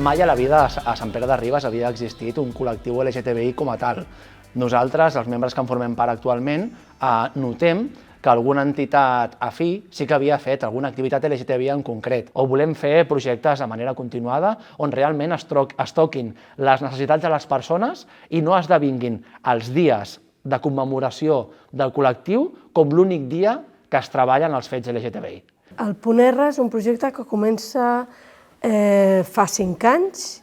mai a la vida a Sant Pere de Ribes havia existit un col·lectiu LGTBI com a tal. Nosaltres, els membres que en formem part actualment, notem que alguna entitat afí sí que havia fet alguna activitat LGTBI en concret, o volem fer projectes de manera continuada on realment es toquin les necessitats de les persones i no esdevinguin els dies de commemoració del col·lectiu com l'únic dia que es treballen els fets LGTBI. El Punt R és un projecte que comença fa 5 anys.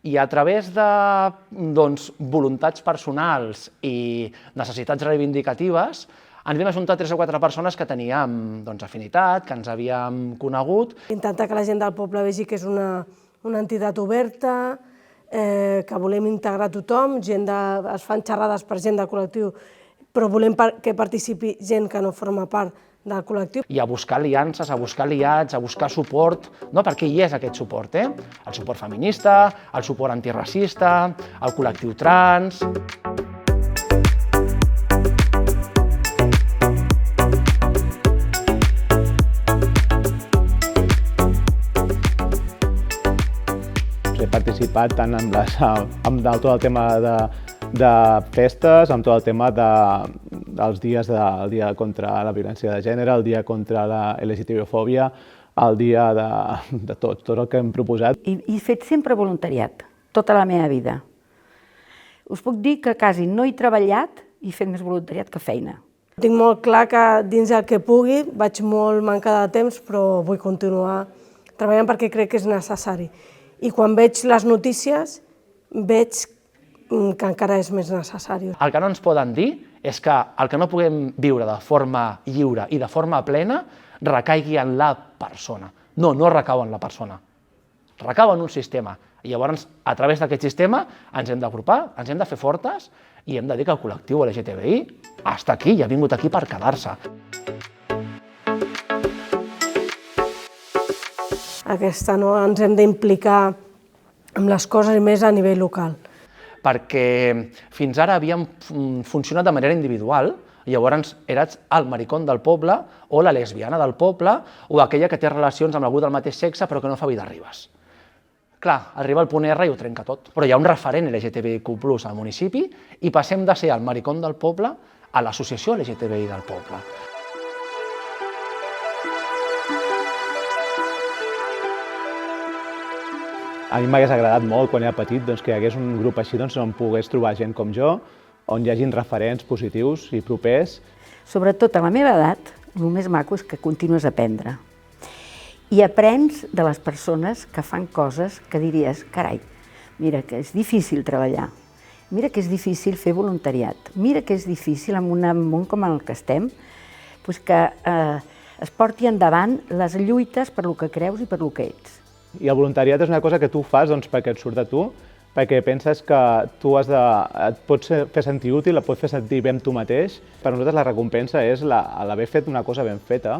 I a través de voluntats personals i necessitats reivindicatives ens vam ajuntar 3 o 4 persones que teníem afinitat, que ens havíem conegut. Intentar que la gent del poble vegi que és una entitat oberta, que volem integrar tothom, es fan xerrades per gent del col·lectiu, però volem que participi gent que no forma part del col·lectiu. I a buscar aliances, a buscar aliats, a buscar suport, perquè hi és aquest suport, el suport feminista, el suport antiracista, el col·lectiu trans. He participat tant amb tot el tema de festes, amb tot el tema dels dies del dia contra la violència de gènere, el dia contra la LGTBI-fòbia, el dia de tot el que hem proposat. I he fet sempre voluntariat, tota la meva vida. Us puc dir que quasi no he treballat i he fet més voluntariat que feina. Tinc molt clar que dins del que pugui vaig molt mancar de temps, però vull continuar treballant perquè crec que és necessari. I quan veig les notícies, veig que encara és més necessari. El que no ens poden dir és que el que no puguem viure de forma lliure i de forma plena recaigui en la persona. No, no recau en la persona. Recau en un sistema. I llavors, a través d'aquest sistema, ens hem d'agrupar, ens hem de fer fortes i hem de dir que el col·lectiu LGTBI està aquí i ha vingut aquí per quedar-se. Ens hem d'implicar amb les coses i més a nivell local. Perquè fins ara havíem funcionat de manera individual, llavors eres el maricón del poble o la lesbiana del poble o aquella que té relacions amb algú del mateix sexe però que no fa vida Ribes. Clar, arriba el Punt R i ho trenca tot. Però hi ha un referent LGTBIQ+ al municipi i passem de ser el maricón del poble a l'associació LGTBI del poble. A mi m'hagués agradat molt, quan era petit, que hi hagués un grup així on pogués trobar gent com jo, on hi hagin referents positius i propers. Sobretot a la meva edat, el més maco és que continues a aprendre. I aprens de les persones que fan coses que diries, carai, mira que és difícil treballar, mira que és difícil fer voluntariat, mira que és difícil en un món com el que estem, que es porti endavant les lluites per el que creus i per el que ets. I el voluntariat és una cosa que tu fas perquè et surt de tu, perquè penses que tu et pots fer sentir útil, et pots fer sentir bé amb tu mateix. Per nosaltres la recompensa és l'haver fet una cosa ben feta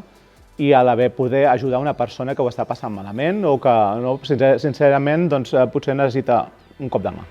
i l'haver poder ajudar una persona que ho està passant malament o que sincerament potser necessita un cop de mà.